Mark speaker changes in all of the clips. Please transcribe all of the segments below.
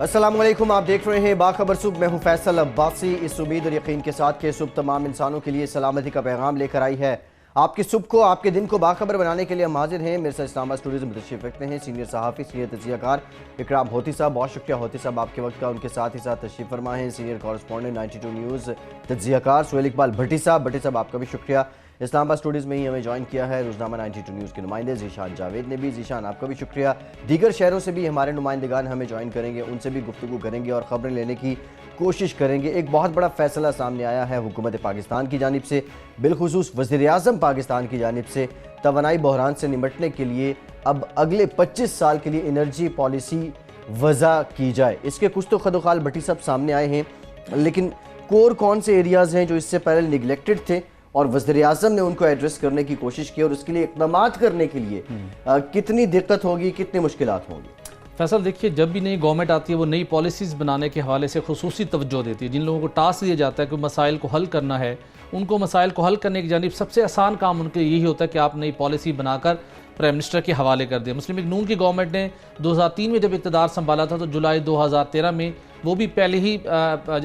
Speaker 1: अस्सलाम वालेकुम, आप देख रहे हैं बाखबर सुबह। मैं हूं फैसल अब्बासी। इस उम्मीद और यकीन के साथ कि सुबह तमाम इंसानों के लिए सलामती का पैगाम लेकर आई है। आपकी सुबह को, आपके दिन को बाखबर बनाने के लिए हम हाजिर हैं। मेरे साथ इस्लामाबाद स्टूडियो में तशरीफ रखते हैं सीनियर सहाफ़ी, सीनियर तजियाकार इकराम होती साहब। बहुत शुक्रिया होती साहब आपके वक्त का। उनके साथ ही साथ तशरीफ फरमा है सीनियर कॉरेस्पॉन्डेंट 92 न्यूज़ तजियाकार सुहेल इकबाल भट्टी साहब। भट्टी साहब आपका भी शुक्रिया। इस्लामाबाद स्टूडियोज़ में ही हमें ज्वाइन किया है रोज़नामा 92 न्यूज़ के नुमाइंदे ज़ीशान जावेद ने भी। ज़ीशान आपका भी शुक्रिया। दीगर शहरों से भी हमारे नुमाइंदगान हमें ज्वाइन करेंगे, उनसे भी गुफ्तगू करेंगे और ख़बरें लेने की कोशिश करेंगे। एक बहुत बड़ा फैसला सामने आया है हुकूमत पाकिस्तान की जानिब से, बिलखुसूस वज़ीर-ए-आज़म पाकिस्तान की जानिब से तवानाई बहरान से निपटने के लिए अब अगले 25 साल के लिए एनर्जी पॉलिसी वज़ा की जाए। इसके कुछ तो खदोखाल भट्टी सब सामने आए हैं, लेकिन कोर कौन से एरियाज़ हैं जो इससे पहले निगलेक्टेड थे और वज़ीर-ए-आज़म ने उनको एड्रेस करने की कोशिश की और उसके लिए इक़दामात करने के लिए कितनी दिक्कत होगी, कितनी मुश्किलात होंगी?
Speaker 2: फैसल, देखिए, जब भी नई गवर्नमेंट आती है वो नई पॉलिसीज़ बनाने के हवाले से खुसूसी तवज्जो देती है। जिन लोगों को टास्क दिया जाता है कि मसाइल को हल करना है, उनको मसाइल को हल करने की जानिब सबसे आसान काम उनके यही होता है कि आप नई पॉलिसी बनाकर प्राइम मिनिस्टर के हवाले कर दें। मुस्लिम लीग नून की गवर्नमेंट ने 2003 में जब इक़्तिदार संभाला था तो जुलाई 2013 में वो भी पहले ही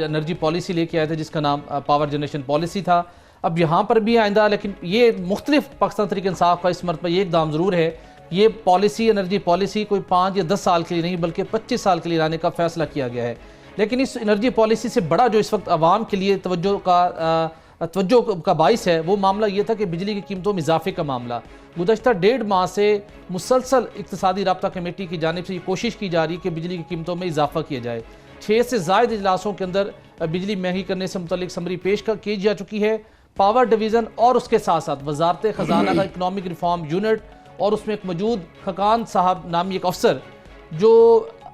Speaker 2: एनर्जी पॉलिसी लेके आए थे जिसका नाम पावर जनरेशन पॉलिसी था। अब यहाँ पर भी आइंदा, लेकिन ये मुख्तलिफ पाकिस्तान तहरीक इंसाफ का इस मरतबा ये इक़दाम ज़रूर है, ये पॉलिसी एनर्जी पॉलिसी कोई 5 या 10 साल के लिए नहीं बल्कि 25 साल के लिए लाने का फैसला किया गया है। लेकिन इस एनर्जी पॉलिसी से बड़ा जो इस वक्त आवाम के लिए तवज्जो का बाइस है वो मामला ये था कि बिजली की कीमतों में इजाफे का मामला। गुज़श्ता 1.5 माह से मुसलसल इक़्तिसादी राब्ता कमेटी की जानिब से ये कोशिश की जा रही है कि बिजली की कीमतों में इजाफा किया जाए। 6 से ज़ायद इजलासों के अंदर बिजली महंगी करने से मुतल्लिक समरी पेश की जा चुकी है। पावर डिवीज़न और उसके साथ साथ वजारत ख़जाना का इकनॉमिक रिफॉर्म यूनिट और उसमें एक मौजूद खकान साहब नामी एक अफसर जो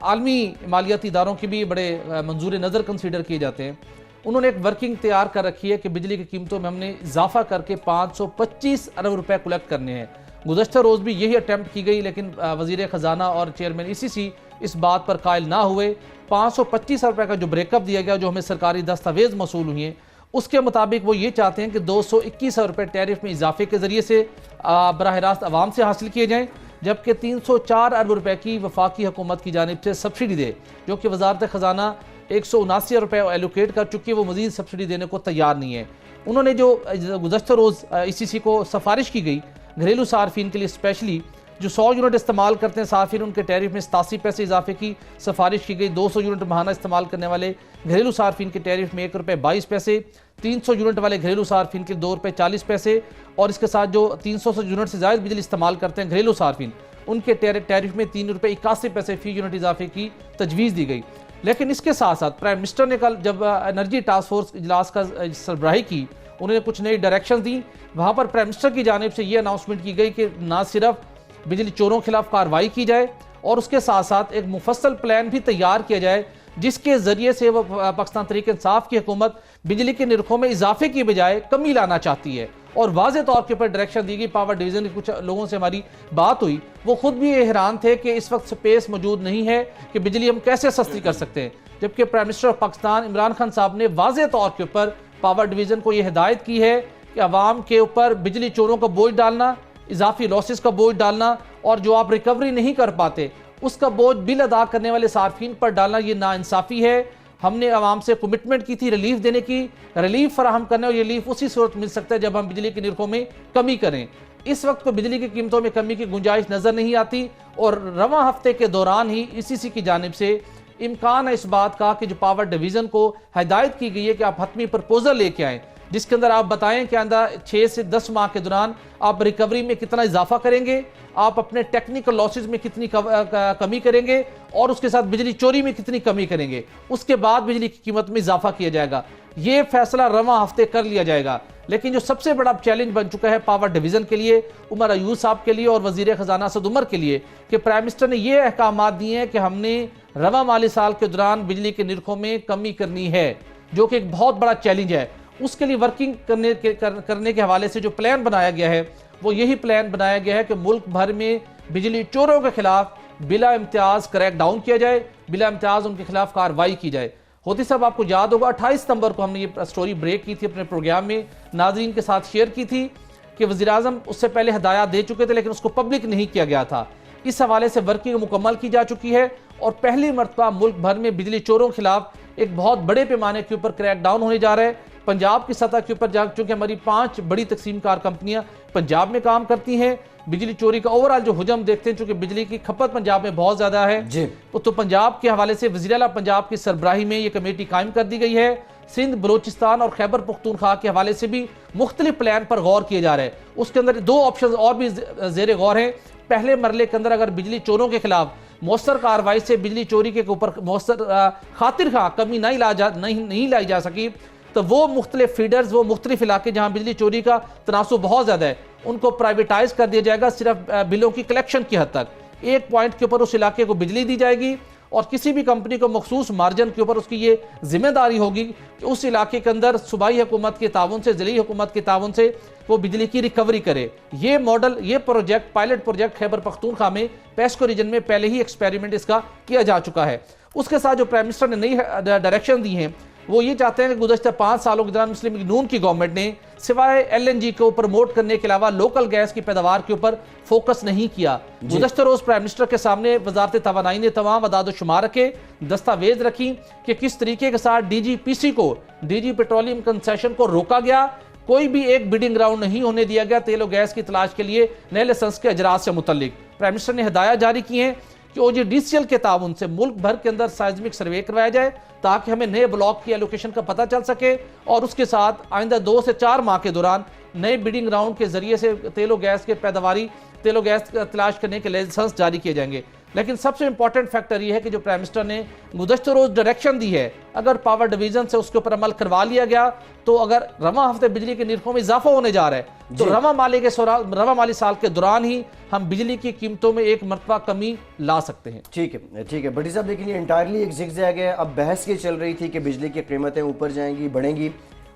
Speaker 2: आलमी मालियाती इदारों की भी बड़े मंजूर नज़र कंसीडर किए जाते हैं, उन्होंने एक वर्किंग तैयार कर रखी है कि बिजली की कीमतों में हमने इजाफा करके 525 अरब रुपए कलेक्ट करने हैं। गुज़श्ता रोज़ भी यही अटैम्प्ट की गई, लेकिन वज़ीर ख़जाना और चेयरमैन ECC इस बात पर कायल ना हुए। 525 रुपए का जो ब्रेकअप दिया गया, जो हमें सरकारी दस्तावेज़ मसूल हुई हैं, उसके मुताबिक वो ये चाहते हैं कि 221 रुपये टैरिफ में इजाफे के ज़रिए से बराह रास्त आवाम से हासिल किए जाएँ, जबकि 304 अरब रुपए की वफाकी हुकूमत की जानिब से सब्सिडी दे, जो कि वजारत ख़जाना 179 रुपये एलोकेट कर चुकी है, वो मज़ीद सब्सिडी देने को तैयार नहीं है। उन्होंने जो गुज़श्ता रोज़ ECC को सिफारिश की गई घरेलू सार्फिन के लिए स्पेशली जो 100 यूनिट इस्तेमाल करते हैं सार्फिन, उनके टैरिफ में 87 पैसे इजाफे की सिफारिश की गई। 200 यूनिट माहाना इस्तेमाल करने वाले घरेलू सार्फिन के टैरिफ में 1 रुपये 22 पैसे, 300 यूनिट वाले घरेलू सार्फिन के 2 रुपये 40 पैसे और इसके साथ जो 300 यूनिट से ज़्यादा बिजली इस्तेमाल करते हैं घरेलू सार्फिन, उनके टैरिफ में 3 रुपये 81 पैसे फी यूनिट इजाफे की तजवीज़ दी गई। लेकिन इसके साथ साथ प्राइम मिनिस्टर ने कल जब एनर्जी टास्क फोर्स इजलास का सरबराही की, उन्होंने कुछ नई डायरेक्शन दी। वहाँ पर प्राइम मिनिस्टर की जानिब से ये अनाउंसमेंट की गई कि ना सिर्फ बिजली चोरों के खिलाफ कार्रवाई की जाए और उसके साथ साथ एक मुफस्सल प्लान भी तैयार किया जाए जिसके ज़रिए से वह पाकिस्तान तहरीक इंसाफ की हुकूमत बिजली के निर्खों में इजाफे की बजाय कमी लाना चाहती है। और वाज़े तौर के ऊपर डायरेक्शन दी गई। पावर डिवीज़न के कुछ लोगों से हमारी बात हुई, वो खुद भी हैरान थे कि इस वक्त स्पेस मौजूद नहीं है कि बिजली हम कैसे सस्ती कर सकते हैं, जबकि prime minister of Pakistan Imran Khan साहब ने वाज़े तौर के ऊपर पावर डिवीज़न को यह हिदायत की है कि अवाम के ऊपर बिजली चोरों का बोझ डालना, इजाफी लॉसेस का बोझ डालना और जो आप रिकवरी नहीं कर पाते उसका बोझ बिल अदा करने वाले सार्फिन पर डालना, ये नाइंसाफ़ी है। हमने आवाम से कमिटमेंट की थी रिलीफ देने की, रिलीफ फराहम करने, और ये रिलीफ उसी सूरत मिल सकता है जब हम बिजली के निर्खों में कमी करें। इस वक्त को बिजली की कीमतों में कमी की गुंजाइश नज़र नहीं आती और रवां हफ्ते के दौरान ही ECC की जानिब से इम्कान है इस बात का कि जो पावर डिवीज़न को हिदायत की गई है कि आप हतमी प्रपोजल लेके आएँ जिसके अंदर आप बताएं कि आंदा 6 से 10 माह के दौरान आप रिकवरी में कितना इजाफा करेंगे, आप अपने टेक्निकल लॉसेज में कितनी कमी करेंगे और उसके साथ बिजली चोरी में कितनी कमी करेंगे। उसके बाद बिजली की कीमत में इजाफा किया जाएगा। ये फैसला रवां हफ्ते कर लिया जाएगा। लेकिन जो सबसे बड़ा चैलेंज बन चुका है पावर डिवीज़न के लिए, उमर अयूब साहब के लिए और वज़ीर ख़जाना असद उमर के लिए कि प्राइम मिनिस्टर ने ये अहकामात दिए हैं कि हमने रवां माली साल के दौरान बिजली के निर्खों में कमी करनी है, जो कि एक बहुत बड़ा चैलेंज है। उसके लिए वर्किंग करने के हवाले से जो प्लान बनाया गया है वो यही प्लान बनाया गया है कि मुल्क भर में बिजली चोरों के खिलाफ बिला इम्तियाज़ क्रैक डाउन किया जाए, बिला इम्तियाज़ उनके खिलाफ कार्रवाई की जाए। होती साहब, आपको याद होगा 28 सितंबर को हमने ये स्टोरी ब्रेक की थी, अपने प्रोग्राम में नाज़रीन के साथ शेयर की थी कि वज़ीर-ए-आज़म उससे पहले हदायत दे चुके थे लेकिन उसको पब्लिक नहीं किया गया था इस हवाले से वर्किंग मुकम्मल की जा चुकी है और पहली मरतबा मुल्क भर में बिजली चोरों के खिलाफ एक बहुत बड़े पैमाने के ऊपर क्रैकडाउन होने जा रहा है। पंजाब की सतह के ऊपर चूंकि हमारी 5 बड़ी तकसीम कार कंपनियां पंजाब में काम करती हैं, बिजली चोरी का ओवरऑल जो हुजम देखते हैं, चूंकि बिजली की खपत पंजाब में बहुत ज्यादा है जी, तो पंजाब के हवाले से वज़ीर आला पंजाब की सरबराही में ये कमेटी कायम कर दी गई है। सिंध, बलोचिस्तान और खैबर पख्तूनख्वा के हवाले से भी मुख्तलिफ प्लान पर गौर किया जा रहा है। उसके अंदर 2 ऑप्शन और भी जेर गौर हैं। पहले मरले के अंदर अगर बिजली चोरों के खिलाफ मौसर कार्रवाई से बिजली चोरी के ऊपर मौसर खातिर खा कमी नहीं लाई जा सकी, तो वो मुख्तलिफ फीडर्स, वो मुख्तलिफ इलाके जहाँ बिजली चोरी का तनासुब बहुत ज़्यादा है, उनको प्राइवेटाइज कर दिया जाएगा सिर्फ बिलों की कलेक्शन की हद तक। एक पॉइंट के ऊपर उस इलाके को बिजली दी जाएगी और किसी भी कंपनी को मखसूस मार्जिन के ऊपर उसकी ये जिम्मेदारी होगी कि उस इलाके के अंदर सूबाई हुकूमत के ताउन से, ज़िली हुकूमत के ताउन से वो बिजली की रिकवरी करे। ये मॉडल, ये project, pilot project Khyber Pakhtunkhwa में पेस्को रीजन में पहले ही एक्सपेरिमेंट इसका किया जा चुका है। उसके साथ जो प्राइम मिनिस्टर ने नई डायरेक्शन दी हैं, वो ये चाहते हैं कि गुज़श्ता 5 सालों के दौरान मुस्लिम लीग नून की गवर्नमेंट ने सिवाय LNG को प्रमोट करने के अलावा लोकल गैस की पैदावार के ऊपर फोकस नहीं किया। गुज़श्ता रोज प्राइम मिनिस्टर के सामने वजारत तवानाई ने तमाम अदाद शुमार रखे, दस्तावेज रखी कि किस तरीके के साथ DGPC को, DG पेट्रोलियम कंसेशन को रोका गया, कोई भी एक बिडिंग ग्राउंड नहीं होने दिया गया तेल और गैस की तलाश के लिए नए लाइसेंस के अजरात से मुतल्लिक। प्राइम मिनिस्टर ने हिदायत जारी की हैं कि OGDCL के ताउन से मुल्क भर के अंदर साइजमिक सर्वे करवाया जाए ताकि हमें नए ब्लॉक की एलोकेशन का पता चल सके और उसके साथ आइंदा 2 से 4 माह के दौरान नए बिडिंग ग्राउंड के जरिए से तेल और गैस के पैदावारी, तेल और गैस तलाश करने के लाइसेंस जारी किए जाएंगे। लेकिन सबसे इंपॉर्टेंट फैक्टर ये है कि जो प्राइम मिनिस्टर ने गुज़श्ता रोज डायरेक्शन दी है, अगर पावर डिवीजन से उसके ऊपर अमल करवा लिया गया तो अगर रवा हफ्ते बिजली के निर्खों में इजाफा होने जा रहा है तो रवा माली साल के दौरान ही हम बिजली की कीमतों में एक मरतबा कमी ला सकते हैं।
Speaker 1: ठीक है भट्टी साहब, लेकिन ये इंटायरली एक ज़िगज़ैग है। अब बहस ये चल रही थी कि बिजली की कीमतें ऊपर जाएंगी, बढ़ेंगी,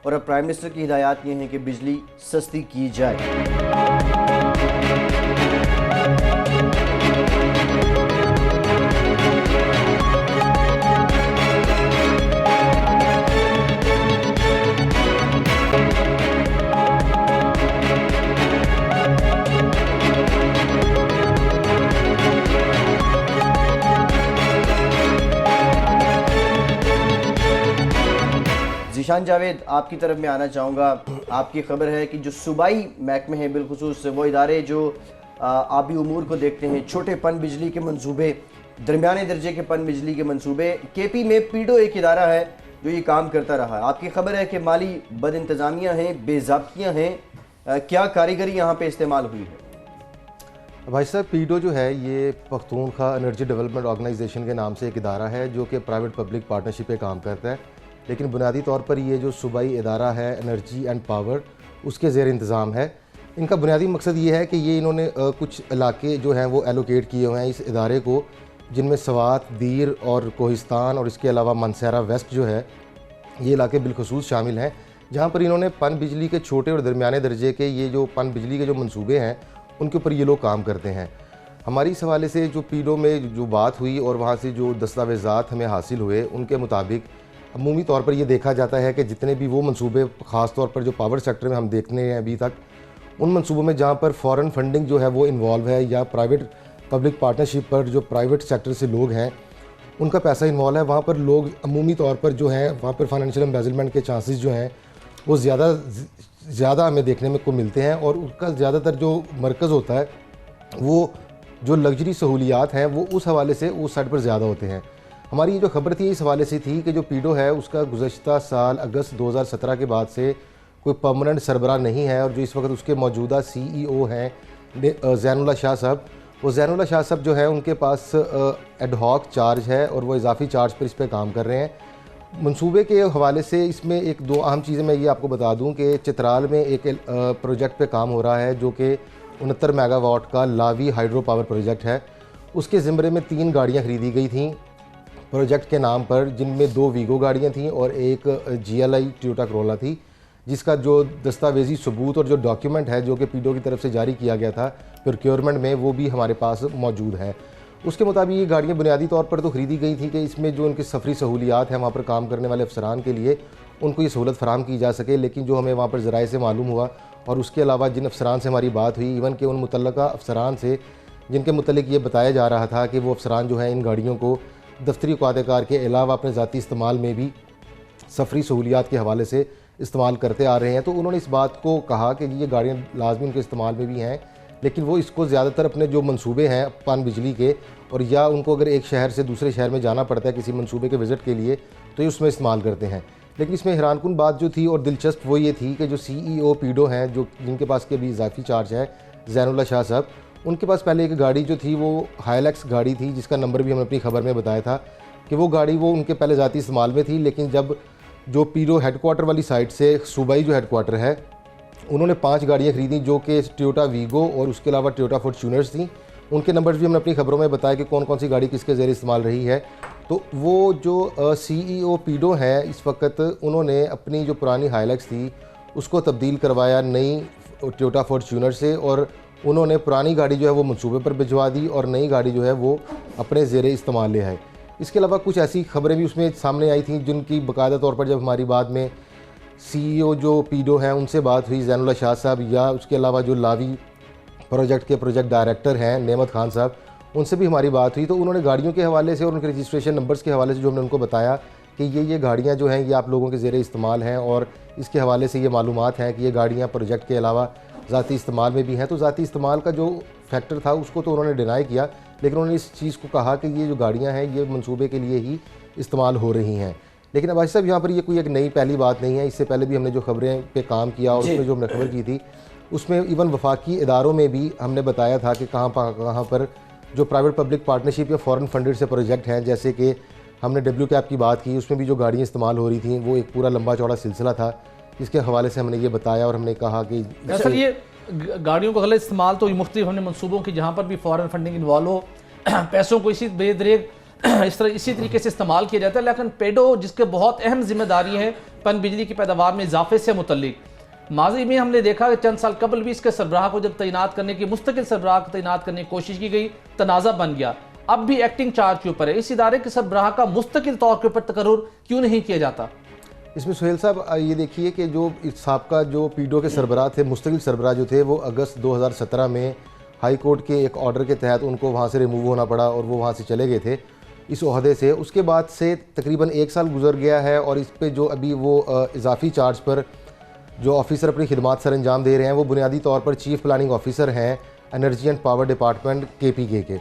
Speaker 1: और अब प्राइम मिनिस्टर की हिदायत ये है कि बिजली सस्ती की जाए। ज़ीशान जावेद, आपकी तरफ में आना चाहूँगा। आपकी खबर है कि जो सूबाई महकमे हैं, बिलखुसूस वो इदारे जो आबी उमूर को देखते हैं, छोटे पन बिजली के मंसूबे, दरमियाने दर्जे के पन बिजली के मंसूबे, KP में PIDO एक इदारा है जो ये काम करता रहा है। आपकी खबर है कि माली बद इंतज़ामियाँ हैं, बेज़ाब्तियाँ हैं, क्या कारीगरी यहाँ पे इस्तेमाल हुई है?
Speaker 3: भाई साहब, PIDO जो है ये पख्तूनख्वा एनर्जी डेवलपमेंट ऑर्गेनाइजेशन के नाम से एक इदारा है जो कि प्राइवेट पब्लिक पार्टनरशिप पे काम करता है, लेकिन बुनियादी तौर पर ये जो सूबाई इदारा है एनर्जी एंड पावर, उसके ज़ेर इंतज़ाम है। इनका बुनियादी मकसद ये है कि ये इन्होंने कुछ इलाके जो हैं वो एलोकेट किए हुए हैं इस इदारे को, जिनमें सवात, दीर और कोहिस्तान और इसके अलावा मनसेरा वेस्ट जो है, ये इलाके बिलखुसूस शामिल हैं, जहाँ पर इन्होंने पन बिजली के छोटे और दरमियाने दर्जे के ये जो पन बिजली के जो मंसूबे हैं उनके ऊपर ये लोग काम करते हैं। हमारी इस हवाले से जो PIDO में जो बात हुई और वहाँ से जो दस्तावेज़ात हमें हासिल हुए, उनके मुताबिक अमूमी तौर पर ये देखा जाता है कि जितने भी वो मंसूबे ख़ास तौर पर जो पावर सेक्टर में हम देखने हैं अभी तक, उन मंसूबों में जहाँ पर फॉरेन फंडिंग जो है वो इन्वॉल्व है या प्राइवेट पब्लिक पार्टनरशिप पर जो प्राइवेट सेक्टर से लोग हैं उनका पैसा इन्वॉल्व है, वहाँ पर लोग अमूमी तौर पर जो है वहाँ पर फाइनेंशियल एम्बेज़लमेंट के चांसेस जो हैं वो ज़्यादा हमें देखने में को मिलते हैं। और उसका ज़्यादातर जो मरकज़ होता है वो जो लग्जरी सहूलियात हैं वो उस हवाले से उस साइड पर ज़्यादा होते हैं। हमारी ये जो खबर थी इस हवाले से थी कि जो PIDO है उसका गुज़श्ता साल अगस्त 2017 के बाद से कोई परमानेंट सरबराह नहीं है, और जो इस वक्त उसके मौजूदा CEO हैं ज़ैनुल्लाह शाह साहब, वो ज़ैनुल्लाह शाह साहब जो है उनके पास एडहॉक चार्ज है और वो इजाफी चार्ज पर इस पर काम कर रहे हैं। मंसूबे के हवाले से इसमें 1-2 अहम चीज़ें मैं ये आपको बता दूं कि चित्राल में एक प्रोजेक्ट पे काम हो रहा है जो कि 69 मेगावाट का लावी हाइड्रो पावर प्रोजेक्ट है। उसके ज़िम्मे में 3 गाड़ियाँ ख़रीदी गई थीं प्रोजेक्ट के नाम पर, जिनमें 2 वीगो गाड़ियाँ थीं और एक GLI टोयोटा करोला थी, जिसका जो दस्तावेजी सबूत और जो डॉक्यूमेंट है जो कि PIDO की तरफ से जारी किया गया था प्रोक्योरमेंट में, वो भी हमारे पास मौजूद है। उसके मुताबिक ये गाड़ियाँ बुनियादी तौर पर तो ख़रीदी गई थी कि इसमें जो उनकी सफरी सहूलियात हैं वहाँ पर काम करने वाले अफसरान के लिए उनको ये सहूलत फ़राम की जा सके, लेकिन जो हमें वहाँ पर ज़राए से मालूम हुआ और उसके अलावा जिन अफसरान से हमारी बात हुई, इवन कि उन मुतल्लका अफसरान से जिनके मुतलिक ये बताया जा रहा था कि वो अफसरान जो हैं इन गाड़ियों को दफ्तरी औकात-ए-कार के अलावा अपने ज़ाती इस्तेमाल में भी सफरी सहूलियात के हवाले से इस्तेमाल करते आ रहे हैं। तो उन्होंने इस बात को कहा कि ये गाड़ियाँ लाजमी उनके इस्तेमाल में भी हैं, लेकिन वो इसको ज़्यादातर अपने जो मंसूबे हैं पान बिजली के, और या उनको अगर एक शहर से दूसरे शहर में जाना पड़ता है किसी मंसूबे के विज़िट के लिए, तो ये उसमें इस्तेमाल करते हैं। लेकिन इसमें हैरानकुन बात जो थी और दिलचस्प वो ये थी कि जो CEO पीडो हैं, जो जिनके पास के अभी इजाफी चार्ज है, ज़ैनुल्लाह शाह साहब, उनके पास पहले एक गाड़ी जो थी वो हाइलक्स गाड़ी थी, जिसका नंबर भी हमने अपनी खबर में बताया था कि वो गाड़ी वो उनके पहले ज़ाती इस्तेमाल में थी। लेकिन जब जो पीडो हेडक्वार्टर वाली साइड से सूबाई जो हेडक्वार्टर है, उन्होंने 5 गाड़ियाँ खरीदी जो कि टोयोटा वीगो और उसके अलावा टोयोटा फॉर्च्यूनर्स थी। उनके नंबर्स भी हमने अपनी खबरों में बताया कि कौन कौन सी गाड़ी किसके ज़रिए इस्तेमाल रही है। तो वो जो CEO पीडो है इस वक्त, उन्होंने अपनी जो पुरानी हाइलक्स थी उसको तब्दील करवाया नई टोयोटा फॉर्च्यूनर से, और उन्होंने पुरानी गाड़ी जो है वो मंसूबे पर भिजवा दी और नई गाड़ी जो है वो अपने ज़ेरे इस्तेमाल ले आए। इसके अलावा कुछ ऐसी खबरें भी उसमें सामने आई थी जिनकी बाकायदा तौर पर जब हमारी बाद में CEO जो पीडो हैं उनसे बात हुई, ज़ैनुल्लाह शाह साहब, या उसके अलावा जो लावी प्रोजेक्ट के प्रोजेक्ट डायरेक्टर हैं नेमत खान साहब, उनसे भी हमारी बात हुई। तो उन्होंने गाड़ियों के हवाले से और उनके रजिस्ट्रेशन नंबर्स के हवाले से जो हमने उनको बताया कि ये गाड़ियाँ जो हैं ये आप लोगों के ज़ेरे इस्तेमाल हैं, और इसके हवाले से ये मालूमात हैं कि ये गाड़ियाँ प्रोजेक्ट के अलावा ज़ाती इस्तेमाल में भी हैं। तो ज़ाती इस्तेमाल का जो फैक्टर था उसको तो उन्होंने डिनाई किया, लेकिन उन्होंने इस चीज़ को कहा कि ये जो गाड़ियाँ हैं ये मंसूबे के लिए ही इस्तेमाल हो रही हैं। लेकिन अब साहब यहाँ पर ये कोई एक नई पहली बात नहीं है, इससे पहले भी हमने जो खबरें पे काम किया और उसमें जो हमने खबर की थी उसमें इवन वफाकी इदारों में भी हमने बताया था कि कहाँ पर जो प्राइवेट पब्लिक पार्टनरशिप या फॉरेन फंडेड से प्रोजेक्ट हैं, जैसे कि हमने WCAP की बात की, उसमें भी जो गाड़ियाँ इस्तेमाल हो रही थी वो एक पूरा लंबा चौड़ा सिलसिला था, जिसके हवाले से हमने ये बताया और हमने कहा कि
Speaker 2: दरअसल ये गाड़ियों का गलत इस्तेमाल तो मुख्तलिफ हमने मनसूबों की जहाँ पर भी फॉरेन फंडिंग इन्वॉल्व हो पैसों को इसी बेदरेग इसी तरीके से इस्तेमाल किया जाता है। लेकिन पेडो जिसके बहुत अहम जिम्मेदारी है पन बिजली की पैदावार में इजाफे से मुतल्लिक, माजी में हमने देखा कि चंद साल कबल भी इसके सरबराह को जब तैनात करने की मुस्तकिल सरबराह को तैनात करने की कोशिश की गई, तनाज़ा बन गया। अब भी एक्टिंग चार्ज के ऊपर है, इस इदारे के सरबराह का मुस्तकिल तौर के ऊपर तकर्रुर क्यों नहीं किया जाता?
Speaker 3: इसमें सुहेल साहब ये देखिए कि जो साबका जो पीडो के सरबराह थे, मुस्तकिल सरबराह जो थे, वो अगस्त 2017 में हाई कोर्ट के एक ऑर्डर के तहत उनको वहाँ से रिमूव होना पड़ा और वो वहाँ से चले गए थे इस ओहदे से। उसके बाद से तकरीबन 1 साल गुजर गया है और इस पे जो अभी वो इजाफी चार्ज पर जो ऑफिसर अपनी खिदमात सर अंजाम दे रहे हैं वो बुनियादी तौर पर चीफ प्लानिंग ऑफिसर हैं energy and power department KPK के,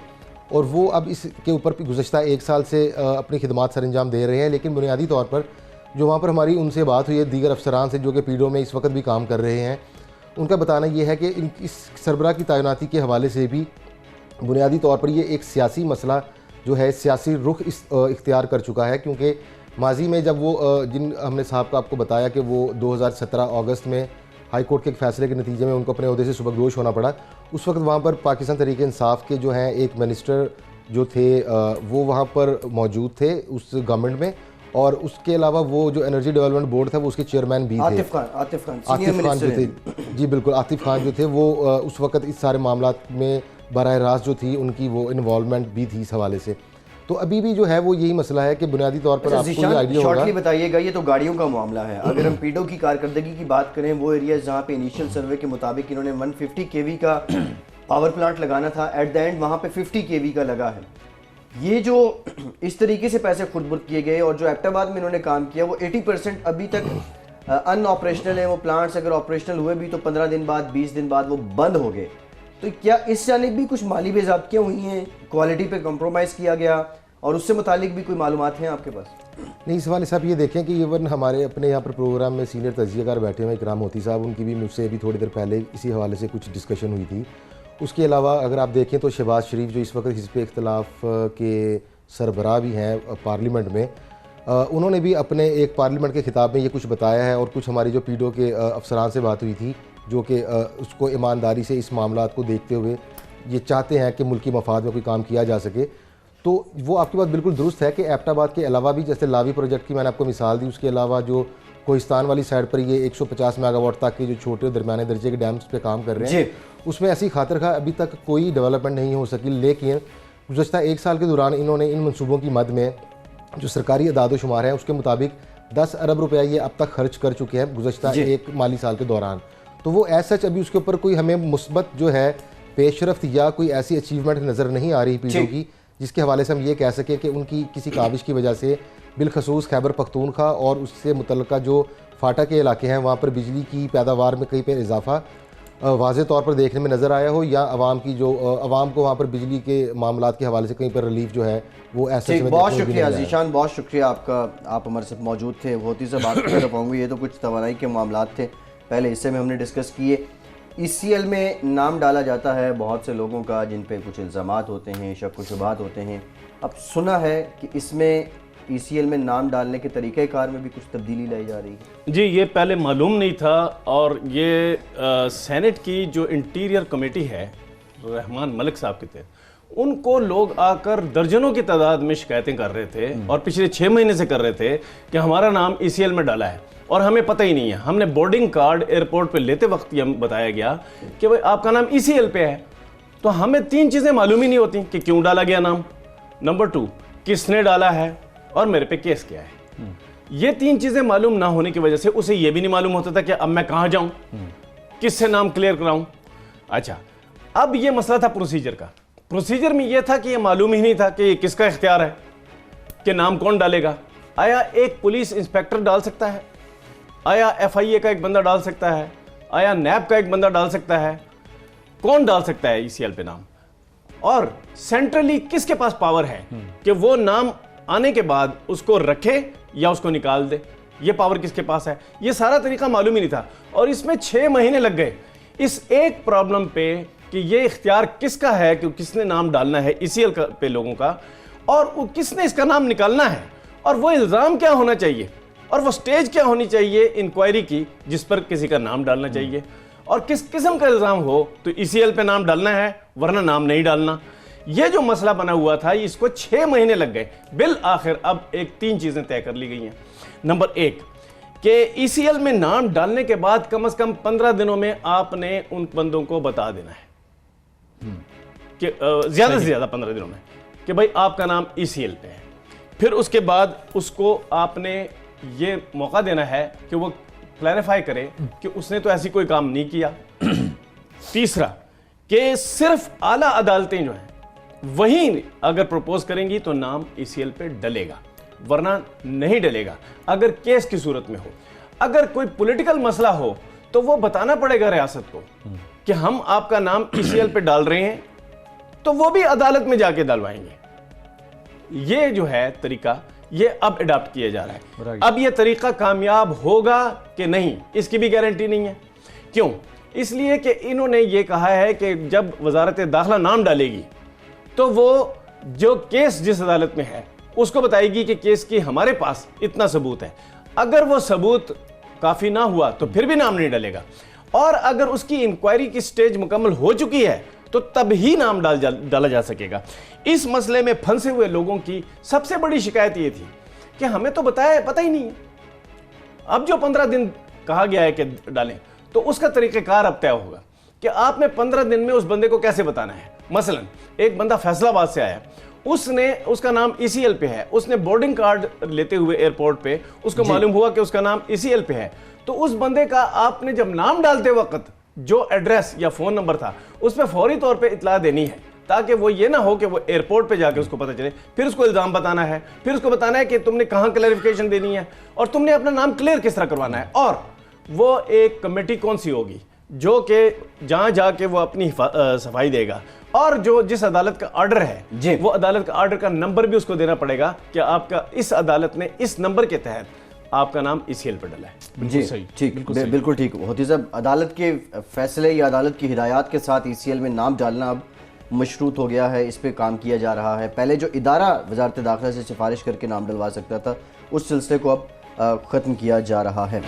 Speaker 3: और वो अब इसके ऊपर गुज़श्ता 1 साल से अपनी खिदमात सर अंजाम दे रहे हैं। लेकिन बुनियादी तौर पर जो वहाँ पर हमारी उनसे बात हुई है दीगर अफसरान से जो कि पीडो में इस वक्त भी काम कर रहे हैं, उनका बताना ये है कि इस सरबराह की तैनाती के हवाले से भी बुनियादी तौर पर ये एक सियासी मसला जो है सियासी रुख इख्तियार कर चुका है, क्योंकि माजी में जब वो जिन हमने साहब का आपको बताया कि वो 2017 अगस्त में हाई कोर्ट के एक फ़ैसले के नतीजे में उनको अपने ओहदे से सुबकदोश होना पड़ा, उस वक्त वहाँ पर पाकिस्तान तहरीक इंसाफ के जो हैं एक मिनिस्टर जो थे वो वहाँ पर मौजूद थे उस गवर्नमेंट में, और उसके अलावा वो जो एनर्जी डेवलपमेंट बोर्ड था वो उसके चेयरमैन भी थे
Speaker 1: आतिफ
Speaker 3: खान जो थे। जी बिल्कुल, आतिफ खान जो थे वो उस वक्त इस सारे मामलात में बराह रास्त जो थी उनकी वो इन्वॉल्वमेंट भी थी इस हवाले से। तो अभी भी जो है वो यही मसला है कि बुनियादी तौर पर आपको ये आइडिया होगा।
Speaker 1: शॉर्टली बताइएगा, ये तो गाड़ियों का मामला है, अगर हम पीडो की कारकर्दगी की बात करें, वो एरिया जहाँ पे इनिशियल सर्वे के मुताबिक इन्होंने 150 kV का पावर प्लांट लगाना था, एट द एंड वहाँ पे 50 kV का लगा है। ये जो इस तरीके से पैसे खुर्द-बुर्द किए गए और जो एबटाबाद में इन्होंने काम किया वो 80% अभी तक अनऑपरेशनल है। वो प्लांट्स अगर ऑपरेशनल हुए भी तो 15 दिन बाद 20 दिन बाद वो बंद हो गए। तो क्या इस जानिब भी कुछ माली बेज़ाब्तियाँ हुई हैं, क्वालिटी पे कॉम्प्रोमाइज़ किया गया, और उससे मुतालिक भी कोई मालूमात हैं आपके पास?
Speaker 3: नहीं, इस वाले साहब ये देखें कि इवन हमारे अपने यहाँ पर प्रोग्राम में सीनियर तज्ज़ियाकार बैठे हुए इकराम मोती साहब, उनकी भी मुझसे अभी थोड़ी देर पहले इसी हवाले से कुछ डिस्कशन हुई थी। उसके अलावा अगर आप देखें तो शहबाज शरीफ जो इस वक्त हिज़्ब इख्तिलाफ के सरबराह भी हैं पार्लियामेंट में, उन्होंने भी अपने एक पार्लियामेंट के खिताब में ये कुछ बताया है। और कुछ हमारी जो पीडो के अफसरान से बात हुई थी जो कि उसको ईमानदारी से इस मामलात को देखते हुए ये चाहते हैं कि मुल्की मफाद में कोई काम किया जा सके। तो वो आपकी बात बिल्कुल दुरुस्त है कि एबटाबाद के अलावा भी, जैसे लावी प्रोजेक्ट की मैंने आपको मिसाल दी, उसके अलावा जो कोहिस्तान वाली साइड पर ये 150 मेगावाट तक के जो छोटे और दरमियाने दर्जे के डैम्स पे काम कर रहे हैं, उसमें ऐसी खातिर खा अभी तक कोई डेवलपमेंट नहीं हो सकी। लेकिन गुज़श्ता 1 साल के दौरान इन्होंने इन मनसूबों की मद में जो सरकारी अदाद-ओ-शुमार है उसके मुताबिक 10 अरब रुपया ये अब तक खर्च कर चुके हैं गुज़श्ता 1 माली साल के दौरान। तो वो एज सच अभी उसके ऊपर कोई हमें मुस्बत जो है पेशरफ्त या कोई ऐसी अचीवमेंट नज़र नहीं आ रही पीडीओ की जिसके हवाले से हम ये कह सकें कि उनकी किसी काबिश की वजह से बिलखसूस खैबर पख्तूनख्वा और उससे मुतल्लिका जो फाटा के इलाके हैं वहाँ पर बिजली की पैदावार में कहीं पर इजाफा वाज़े तौर पर देखने में नज़र आया हो, या आवाम की जो आवाम को वहाँ पर बिजली के मामलात के हवाले से कहीं पर रिलीफ जो है वो ऐसे
Speaker 1: बहुत शुक्रिया जीशान, बहुत शुक्रिया आपका, आप हमारे साथ मौजूद थे। होती से बात कर पाऊँगी, ये तो कुछ तवानाई के मामलात थे, पहले हिस्से में हमने डिस्कस किए। ECL में नाम डाला जाता है बहुत से लोगों का जिन पे कुछ इल्ज़ामात होते हैं, शक व शुबहात होते हैं। अब सुना है कि इसमें ECL में नाम डालने के तरीक़ेकार में भी कुछ तब्दीली लाई जा रही है।
Speaker 4: जी, ये पहले मालूम नहीं था, और ये सेनेट की जो इंटीरियर कमेटी है रहमान मलिक साहब के थे, उनको लोग आकर दर्जनों की तादाद में शिकायतें कर रहे थे और पिछले 6 महीने से कर रहे थे कि हमारा नाम ECL में डाला है और हमें पता ही नहीं है। हमने बोर्डिंग कार्ड एयरपोर्ट पे लेते वक्त ये बताया गया कि भाई आपका नाम ECL पे है, तो हमें 3 चीज़ें मालूम ही नहीं होती कि क्यों डाला गया नाम, नंबर 2 किसने डाला है, और मेरे पे केस क्या है। ये 3 चीज़ें मालूम ना होने की वजह से उसे ये भी नहीं मालूम होता था कि अब मैं कहाँ जाऊँ, किससे नाम क्लियर कराऊँ। अच्छा, अब ये मसला था प्रोसीजर का। प्रोसीजर में ये था कि ये मालूम ही नहीं था कि किसका इख्तियार है कि नाम कौन डालेगा। आया एक पुलिस इंस्पेक्टर डाल सकता है, आया FIA का एक बंदा डाल सकता है, आया NAB का एक बंदा डाल सकता है, कौन डाल सकता है ECL पे नाम, और सेंट्रली किसके पास पावर है कि वो नाम आने के बाद उसको रखे या उसको निकाल दे, ये पावर किसके पास है। ये सारा तरीका मालूम ही नहीं था, और इसमें 6 महीने लग गए इस एक प्रॉब्लम पे कि ये इख्तियार किसका है कि किसने नाम डालना है ECL पे लोगों का, और वो किसने इसका नाम निकालना है, और वो इल्ज़ाम क्या होना चाहिए, और वो स्टेज क्या होनी चाहिए इंक्वायरी की जिस पर किसी का नाम डालना चाहिए, और किस किस्म का इल्ज़ाम हो तो ECL पे नाम डालना है वरना नाम नहीं डालना। ये जो मसला बना हुआ था इसको 6 महीने लग गए। बिल आखिर अब 3 चीज़ें तय कर ली गई हैं। नंबर 1 कि ECL में नाम डालने के बाद कम से कम 15 दिनों में आपने उन बंदों को बता देना है कि ज़्यादा से ज़्यादा 15 दिनों में कि भाई आपका नाम ECL पे है। फिर उसके बाद उसको आपने ये मौका देना है कि वो क्लैरिफाई करे कि उसने तो ऐसी कोई काम नहीं किया। तीसरा कि सिर्फ आला अदालतें जो हैं वहीं अगर प्रपोज करेंगी तो नाम ECL पे डलेगा, वरना नहीं डलेगा अगर केस की सूरत में हो। अगर कोई पॉलिटिकल मसला हो तो वो बताना पड़ेगा रियासत को कि हम आपका नाम ECL पे डाल रहे हैं, तो वो भी अदालत में जाके डालवाएंगे। ये जो है तरीका ये अब अडॉप्ट किया जा रहा है। अब ये तरीका कामयाब होगा कि नहीं इसकी भी गारंटी नहीं है। क्यों? इसलिए कि इन्होंने ये कहा है कि जब वजारत दाखिला नाम डालेगी तो वो जो केस जिस अदालत में है उसको बताएगी कि केस की हमारे पास इतना सबूत है। अगर वो सबूत काफ़ी ना हुआ तो फिर भी नाम नहीं डलेगा, और अगर उसकी इंक्वायरी की स्टेज मुकम्मल हो चुकी है तो तब ही नाम डाला जा सकेगा। इस मसले में फंसे हुए लोगों की सबसे बड़ी शिकायत ये थी कि हमें तो बताया पता ही नहीं है। अब जो 15 दिन कहा गया है कि डालें, तो उसका तरीक़ेकार अब तय होगा कि आपने 15 दिन में उस बंदे को कैसे बताना है। मसलन एक बंदा फैसलाबाद से आया, उसका नाम ECL पे है, उसने बोर्डिंग कार्ड लेते हुए एयरपोर्ट पे उसको मालूम हुआ कि उसका नाम ECL पे है, तो उस बंदे का आपने जब नाम डालते वक्त जो एड्रेस या फ़ोन नंबर था उस पर फौरी तौर पे इतला देनी है, ताकि वो ये ना हो कि वो एयरपोर्ट पे जाके उसको पता चले, फिर उसको इल्ज़ाम बताना है, फिर उसको बताना है कि तुमने कहाँ क्लैरिफिकेशन देनी है और तुमने अपना नाम क्लियर किस तरह करवाना है। और वो एक कमेटी कौन सी होगी जो कि जहाँ जाके वो अपनी सफाई देगा, और जो जिस अदालत का ऑर्डर है वो अदालत का ऑर्डर का नंबर भी उसको देना पड़ेगा कि आपका इस अदालत ने इस नंबर के तहत आपका नाम ECL पर डला है।
Speaker 1: जी ठीक, बिल्कुल ठीक। होती साहब, अदालत के फैसले या अदालत की हिदायत के साथ ECL में नाम डालना अब मशरूत हो गया है, इस पे काम किया जा रहा है। पहले जो इदारा वजारत दाखिला से सिफारिश करके नाम डलवा सकता था, उस सिलसिले को अब ख़त्म किया जा रहा है।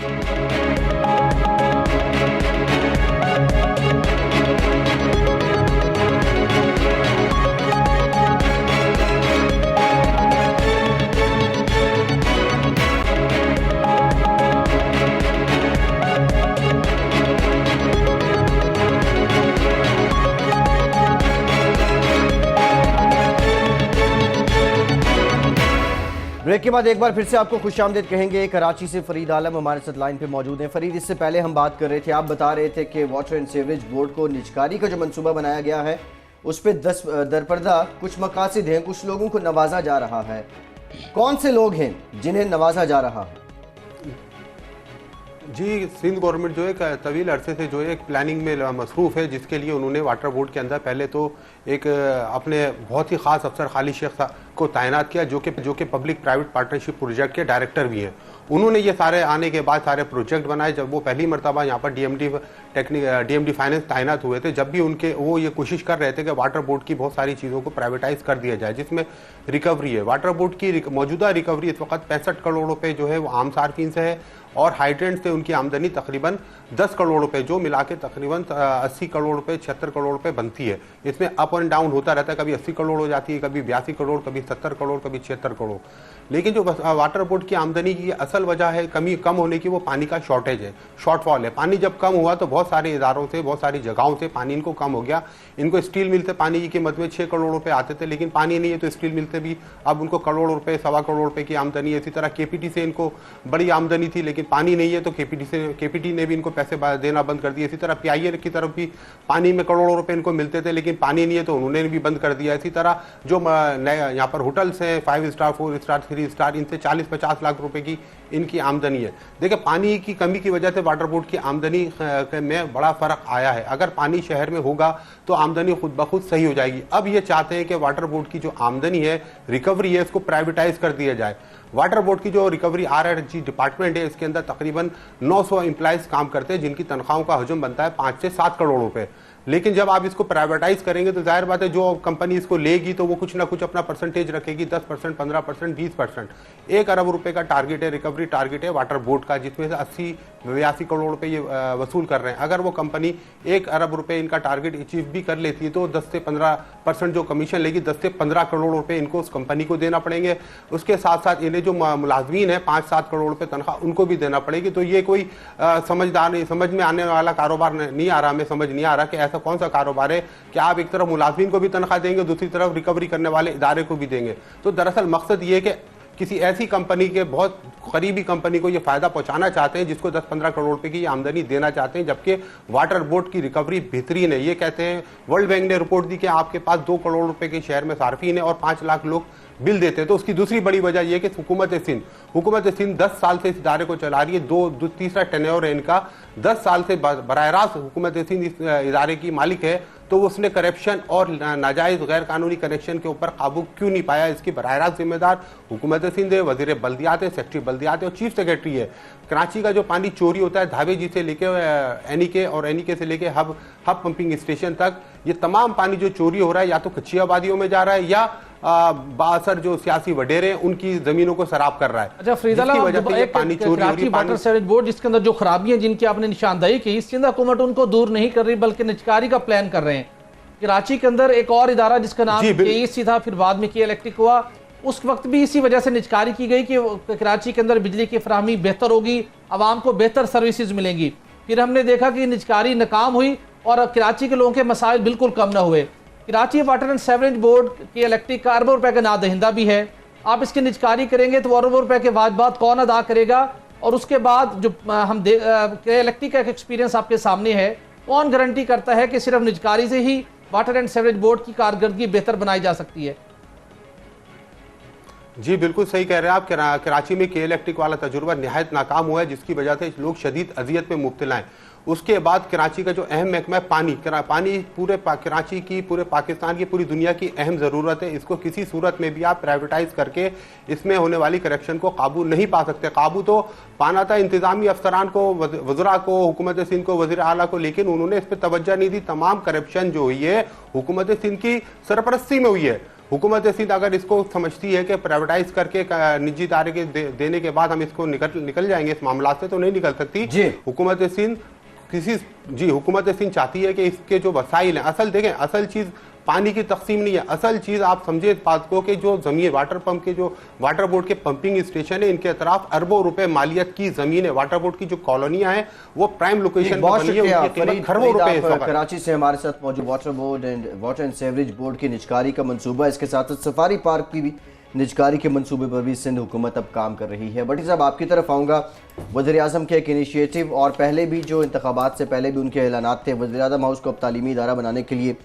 Speaker 1: ब्रेक के बाद एक बार फिर से आपको खुशामदीद कहेंगे। कराची से फरीद आलम हमारे साथ लाइन पे मौजूद हैं। फरीद, इससे पहले हम बात कर रहे थे, आप बता रहे थे कि वाटर एंड सीवरेज बोर्ड को निजकारी का जो मंसूबा बनाया गया है उस पर 10 दरपर्दा कुछ मकासद हैं, कुछ लोगों को नवाजा जा रहा है। कौन से लोग हैं जिन्हें नवाजा जा रहा है?
Speaker 5: जी, सिंध गवर्नमेंट जो है तवील अरसे से जो है एक प्लानिंग में मसरूफ़ है, जिसके लिए उन्होंने वाटर बोर्ड के अंदर पहले तो एक अपने बहुत ही ख़ास अफसर खालिद शेख को तैनात किया, जो कि पब्लिक प्राइवेट पार्टनरशिप प्रोजेक्ट के डायरेक्टर भी हैं। उन्होंने ये सारे आने के बाद सारे प्रोजेक्ट बनाए। जब वो पहली मरतबा यहाँ पर डीएमडी फाइनेंस तैनात हुए थे, जब भी वो ये कोशिश कर रहे थे कि वाटर बोर्ड की बहुत सारी चीज़ों को प्राइवेटाइज कर दिया जाए, जिसमें रिकवरी है। वाटर बोर्ड की मौजूदा रिकवरी इस वक्त 65 करोड़ रुपये जो है वो आम सार्फिन से है, और हाइड्रेंट से उनकी आमदनी तकरीबन 10 करोड़ रुपए, जो मिला के तकरीबन 80 करोड़ रुपए 76 करोड़ रुपए बनती है। इसमें अप एंड डाउन होता रहता है, कभी 80 करोड़ हो जाती है, कभी 82 करोड़, कभी 70 करोड़, कभी 76 करोड़। लेकिन जो वाटर बोर्ड की आमदनी की असल वजह है कम होने की, वो पानी का शॉर्टेज है, शॉर्टफॉल है। पानी जब कम हुआ तो बहुत सारे इदारों से, बहुत सारी जगहों से पानी इनको कम हो गया। इनको स्टील मिल से पानी की कीमत में 6 करोड़ रुपए आते थे, लेकिन पानी नहीं है तो स्टील मिल से भी अब उनको करोड़ रुपए, 1.25 करोड़ रुपए की आमदनी है। इसी तरह केपीटी से इनको बड़ी आमदनी थी, लेकिन पानी नहीं है तो केपीटी ने भी इनको पैसे देना बंद कर दिया। इसी तरह पीआईएल की तरफ भी पानी में करोड़ों रुपए इनको मिलते थे, लेकिन पानी नहीं है तो उन्होंने भी बंद कर दिया। इसी तरह जो यहाँ पर होटल्स हैं 5 स्टार, 4 स्टार, 3 स्टार, इनसे 40-50 लाख रुपए की इनकी आमदनी है। देखिए, पानी की कमी की वजह से वाटर बोर्ड की आमदनी में बड़ा फर्क आया है। अगर पानी शहर में होगा तो आमदनी खुद ब खुद सही हो जाएगी। अब ये चाहते हैं कि वाटर बोर्ड की जो आमदनी है, रिकवरी है, इसको प्राइवेटाइज कर दिया जाए। वाटर बोर्ड की जो रिकवरी RRG डिपार्टमेंट है, इसके अंदर तकरीबन 900 एम्प्लॉइज काम करते हैं, जिनकी तनख्वाहों का हजम बनता है 5 से 7 करोड़ रुपए। लेकिन जब आप इसको प्राइवेटाइज करेंगे तो जाहिर बात है जो कंपनी इसको लेगी तो वो कुछ ना कुछ अपना परसेंटेज रखेगी, 10%, 15%, 20%। 1 अरब रुपए का टारगेट है, रिकवरी टारगेट है वाटर बोर्ड का, जिसमें से 80-82 करोड़ रुपए ये वसूल कर रहे हैं। अगर वो कंपनी 1 अरब रुपए इनका टारगेट अचीव भी कर लेती है तो 10 से 15% जो कमीशन लेगी, 10 से 15 करोड़ रुपए इनको उस कंपनी को देना पड़ेंगे। उसके साथ साथ इन्हें जो मुलाजमीन है 5-7 करोड़ रुपए तनख्वाह उनको भी देना पड़ेगी। तो ये कोई समझ में आने वाला कारोबार नहीं आ रहा। हमें समझ नहीं आ रहा कि ऐसा कौन सा कारोबार है कि आप एक तरफ मुलाजमीन को भी तनख्वाह देंगे, दूसरी तरफ रिकवरी करने वाले इदारे को भी देंगे। तो दरअसल मकसद ये है कि किसी ऐसी कंपनी के, बहुत करीबी कंपनी को ये फायदा पहुंचाना चाहते हैं जिसको 10-15 करोड़ रुपए की आमदनी देना चाहते हैं, जबकि वाटर बोर्ड की रिकवरी बेहतरीन है। ये कहते हैं, वर्ल्ड बैंक ने रिपोर्ट दी कि आपके पास 2 करोड़ रुपए के शहर में सार्फिन है और 5 लाख लोग बिल देते हैं। तो उसकी दूसरी बड़ी वजह यह कि हुकूमत सिंध 10 साल से इस इदारे को चला रही है। तीसरा टेन्योर है इनका। 10 साल से बराह रास्त हुकूमत सिंध इस इदारे की मालिक है, तो उसने करप्शन और नाजायज गैर कानूनी कनेक्शन के ऊपर काबू क्यों नहीं पाया? इसकी बराह रास्त जिम्मेदार हुकूमत सिंध है, वजीर बल्दियात है, सेक्रेटरी बल्दियात है और चीफ सेक्रेटरी है। कराची का जो पानी चोरी होता है धावेजी से लेके एनीके और एनीके से लेके हब पंपिंग स्टेशन तक, ये तमाम पानी जो चोरी हो रहा है या तो कच्ची आबादियों में जा रहा है या बासर जो सियासी वडेरे उनकी जमीनों को सराब कर रहा है।
Speaker 2: अच्छा फरीद आलम, कराची वाटर सीवरेज बोर्ड जिसके अंदर जो खराबियां जिनकी आपने निशानदेही की, इसके अंदर हुकूमत उनको दूर नहीं कर रही बल्कि निजकारी का प्लान कर रहे हैं। कराची के अंदर एक और इदारा जिसका नाम KEC था, फिर बाद में इलेक्ट्रिक हुआ, उस वक्त भी इसी वजह से निजकारी की गई कि कराची के अंदर बिजली की फराहमी बेहतर होगी, आवाम को बेहतर सर्विसेज मिलेंगी। फिर हमने देखा कि निजकारी नाकाम हुई और कराची के लोगों के मसाइल बिल्कुल कम ना हुए। Karachi water and sewerage board की इलेक्ट्रिक का अरबों रुपए का नादहिंदा भी है। आप इसकी निजकारी करेंगे तो अरबों रुपए के वाजबात कौन अदा करेगा? और उसके बाद जो हम इलेक्ट्रिक का एक एक्सपीरियंस आपके सामने है, कौन गारंटी करता है कि सिर्फ निजकारी से ही वाटर एंड सीवरेज बोर्ड की कारकर्दगी बेहतर बनाई जा सकती है?
Speaker 5: जी बिल्कुल सही कह रहे हैं आप। कराची में इलेक्ट्रिक वाला तजुर्बा निहायत नाकाम हुआ है, जिसकी वजह से लोग शदीद अजियत में मुब्तला हैं। उसके बाद कराची का जो अहम महकमा है पानी पूरे कराची की, पूरे पाकिस्तान की, पूरी दुनिया की अहम ज़रूरत है। इसको किसी सूरत में भी आप प्राइवेटाइज करके इसमें होने वाली करप्शन को काबू नहीं पा सकते। काबू तो पाना था इंतजामी अफसरान को, वज़रा को, हुकूमत सिंध को, वज़ीर आला को, लेकिन उन्होंने इस पर तवज्जो नहीं दी। तमाम करप्शन जो हुई है हुकूमत सिंध की सरपरस्ती में हुई है। हुकूमत सिंध अगर इसको समझती है कि प्राइवेटाइज करके निजी इदारे के देने के बाद हम इसको निकल जाएंगे इस मामला से, तो नहीं निकल सकती। हुकूमत सिंध चाहती है कि इसके जो वसाइल हैं, असल चीज पानी की तकसीम नहीं है। असल चीज आप समझे इस बात को कि जो जमीन वाटर पंप के, जो वाटर बोर्ड के पंपिंग स्टेशन है, इनके तरफ अरबों रुपए मालियत की जमीन है। वाटर बोर्ड की जो कॉलोनियां हैं वो प्राइम लोकेशन पर बनी है, उनकी कीमत खरबों रुपए।
Speaker 1: कराची से हमारे साथ मौजूद वाटर एंड सीवरेज बोर्ड की निजकारी का मंसूबा, इसके साथ सफारी पार्क की भी निजकारी के मंसूबे पर भी सिंध हुकूमत अब काम कर रही है। भट्टी साहब, आपकी तरफ आऊँगा। वज़ीर-ए-आज़म के एक इनिशिएटिव और पहले भी जो इंतखाबात से पहले भी उनके ऐलानात थे, वज़ीर-ए-आज़म हाउस को अब तालीमी इदारा बनाने के लिए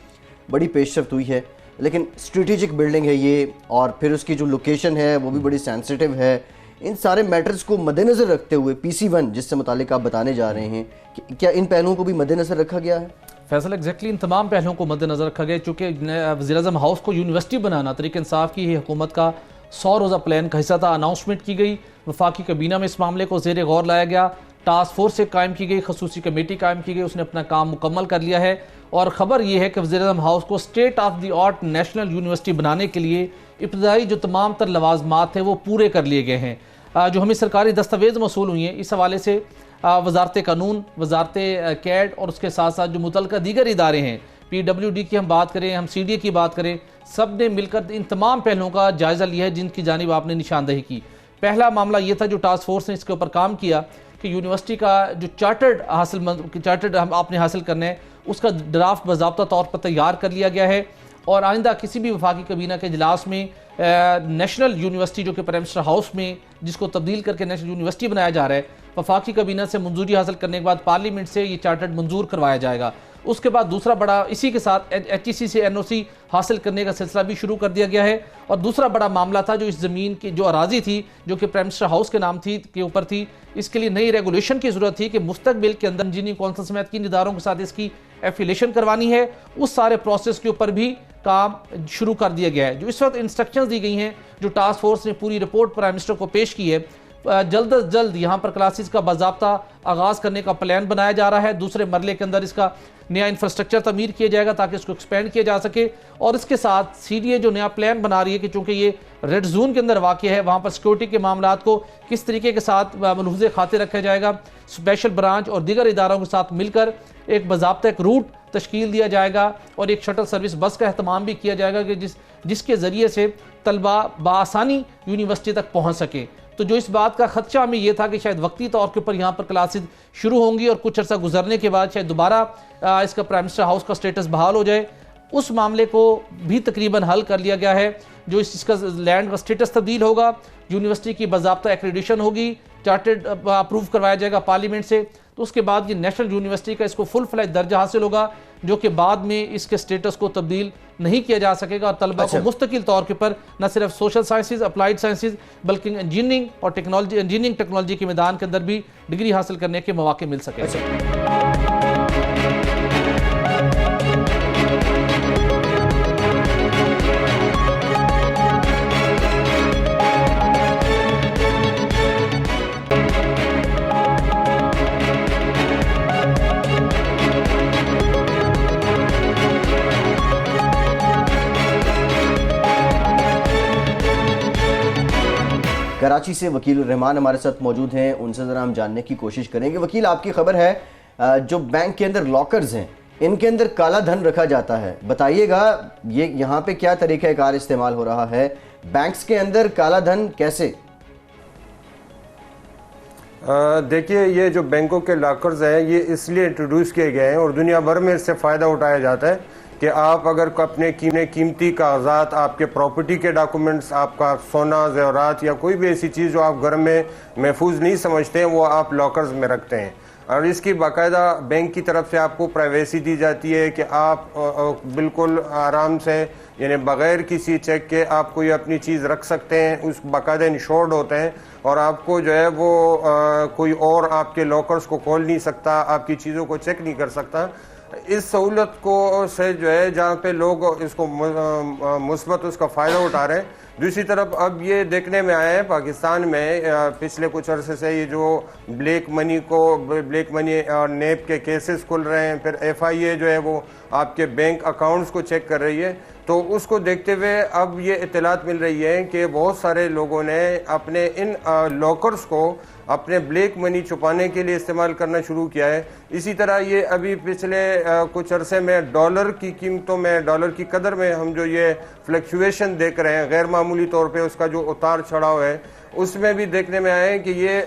Speaker 1: बड़ी पेशरफ्त हुई है, लेकिन स्ट्रेटेजिक बिल्डिंग है ये, और फिर उसकी जो लोकेशन है वो भी बड़ी सेंसिटिव है। इन सारे मैटर्स को मद्देनज़र रखते हुए PC1 जिससे मुतालिक आप बताने जा रहे हैं, क्या इन पहलुओं को भी मद्देनज़र रखा गया है?
Speaker 2: फैसल एग्जैक्टली इन तमाम पहलुओं को मद्देनज़र रखा गया, चूँकि वज़ीर-ए-आज़म हाउस को यूनिवर्सिटी बनाना तरीक़े इंसाफ की हुकूमत का 100 रोज़ा प्लान का हिस्सा था। अनाउंसमेंट की गई, वफाकी कैबिना में इस मामले को ज़ेर गौर लाया गया, टास्क फोर्स से कायम की गई, खसूसी कमेटी कायम की गई, उसने अपना काम मुकम्मल कर लिया है। और ख़बर यह है कि वज़ीर-ए-आज़म हाउस को state of the art national university बनाने के लिए इब्तदाई जो तमाम तर लवाजमात थे वो पूरे कर लिए गए हैं। जो हमें सरकारी दस्तावेज़ मौसूल हुई हैं, इस हवाले से वजारत कानून, वजारत कैड और उसके साथ साथ जो मुतल्लिका दीगर इदारे हैं, PWD की हम बात करें, हम CDA की बात करें, सब ने मिलकर इन तमाम पहलुओं का जायज़ा लिया है जिनकी जानिब आपने निशानदही की। पहला मामला ये था जो टास्क फोर्स ने इसके ऊपर काम किया कि यूनिवर्सिटी का जो चार्टर्ड हम आपने हासिल करना है उसका ड्राफ्ट बाज़ाब्ता तौर पर तैयार कर लिया गया है, और आइंदा किसी भी वफाकी कैबिना के इजलास में नेशनल यूनिवर्सिटी जो कि प्राइम मिनिस्टर हाउस में जिसको तब्दील करके नेशनल यूनिवर्सिटी बनाया जा रहा है, वफाकी कैबिना से मंजूरी हासिल करने के बाद पार्लियामेंट से ये चार्टर्ड मंजूर करवाया जाएगा। उसके बाद दूसरा बड़ा, इसी के साथ HEC से NOC हासिल करने का सिलसिला भी शुरू कर दिया गया है। और दूसरा बड़ा मामला था जो इस ज़मीन की जो अराजी थी जो कि प्राइम मिनिस्टर हाउस के नाम थी के ऊपर थी, इसके लिए नई रेगुलेशन की ज़रूरत थी कि मुस्तकबिल के अंदर इंजीनियरिंग कौंसिल समेत किन इदारों के साथ इसकी एफिलेशन करवानी है, उस सारे प्रोसेस के ऊपर भी काम शुरू कर दिया गया है। जो इस वक्त इंस्ट्रक्शंस दी गई हैं, जो टास्क फोर्स ने पूरी रिपोर्ट प्राइम मिनिस्टर को पेश की है, जल्द अज जल्द यहाँ पर क्लासेस का बाज़ाब्ता आगाज़ करने का प्लान बनाया जा रहा है। दूसरे मरले के अंदर इसका नया इंफ्रास्ट्रक्चर तमीर किया जाएगा ताकि इसको एक्सपेंड किया जा सके। और इसके साथ CDA जो नया प्लान बना रही है कि चूँकि ये रेड जोन के अंदर वाक़ है, वहाँ पर सिक्योरिटी के मामलात को किस तरीके के साथ मलहूज़े खाते रखा जाएगा, स्पेशल ब्रांच और दीगर इदारों के साथ मिलकर एक बाज़ाब्ता एक रूट तश्कील दिया जाएगा और एक शटल सर्विस बस का अहतमाम भी किया जाएगा कि जिसके ज़रिए से तलबा बआसानी यूनिवर्सिटी तक पहुँच सके। तो जो इस बात का खदशा हमें यह था कि शायद वक्ती तौर के ऊपर यहाँ पर क्लासेस शुरू होंगी और कुछ अर्सा गुजरने के बाद शायद दोबारा इसका प्राइम मिनिस्टर हाउस का स्टेटस बहाल हो जाए, उस मामले को भी तकरीबन हल कर लिया गया है। जो इसका लैंड का स्टेटस तब्दील होगा, यूनिवर्सिटी की बाज़ाब्ता एक्रेडिशन होगी, चार्टर्ड अप्रूव करवाया जाएगा पार्लियामेंट से, तो उसके बाद ये नेशनल यूनिवर्सिटी का इसको फुल फ्लैज दर्जा हासिल होगा, जो कि बाद में इसके स्टेटस को तब्दील नहीं किया जा सकेगा और तलबा को मुस्तकिल तौर के पर न सिर्फ सोशल साइंसेज, अप्लाइड साइंसेज, बल्कि इंजीनियरिंग और टेक्नोलॉजी, इंजीनियरिंग टेक्नोलॉजी के मैदान के अंदर भी डिग्री हासिल करने के मौके मिल सके।
Speaker 1: कराची से वकील रहमान हमारे साथ मौजूद हैं, उनसे ज़रा हम जानने की कोशिश करेंगे। वकील, आपकी खबर है जो बैंक के अंदर लॉकर्स हैं इनके अंदर काला धन रखा जाता है, बताइएगा ये यहाँ पे क्या तरीक़ाकार इस्तेमाल हो रहा है, बैंक्स के अंदर काला धन कैसे?
Speaker 6: देखिए, ये जो बैंकों के लॉकर्स हैं ये इसलिए इंट्रोड्यूस किए गए हैं और दुनिया भर में इससे फ़ायदा उठाया जाता है कि आप अगर अपने कीमती कागजात, आपके प्रॉपर्टी के डॉक्यूमेंट्स, आपका सोना, ज़ेवरात या कोई भी ऐसी चीज़ जो आप घर में महफूज नहीं समझते हैं, वो आप लॉकर्स में रखते हैं। और इसकी बाकायदा बैंक की तरफ से आपको प्राइवेसी दी जाती है कि आप बिल्कुल आराम से, यानी बग़ैर किसी चेक के आप कोई अपनी चीज़ रख सकते हैं। उस बाकायदा इंश्योर्ड होते हैं और आपको जो है वो कोई और आपके लॉकर्स को खोल नहीं सकता, आपकी चीज़ों को चेक नहीं कर सकता। इस सहूलत को से जो है जहाँ पे लोग इसको मुस्बत उसका फ़ायदा उठा रहे हैं। दूसरी तरफ अब ये देखने में आया है पाकिस्तान में पिछले कुछ अरसे से ये जो ब्लैक मनी और नेप के केसेस खुल रहे हैं, फिर FIA जो है वो आपके बैंक अकाउंट्स को चेक कर रही है, तो उसको देखते हुए अब ये इत्तलात मिल रही है कि बहुत सारे लोगों ने अपने इन लॉकर्स को अपने ब्लैक मनी छुपाने के लिए इस्तेमाल करना शुरू किया है। इसी तरह ये अभी पिछले कुछ अरसे में डॉलर की कीमतों में, डॉलर की कदर में हम जो ये फ्लक्चुएशन देख रहे हैं, गैर मामूली तौर पे उसका जो उतार चढ़ाव है, उसमें भी देखने में आया है कि ये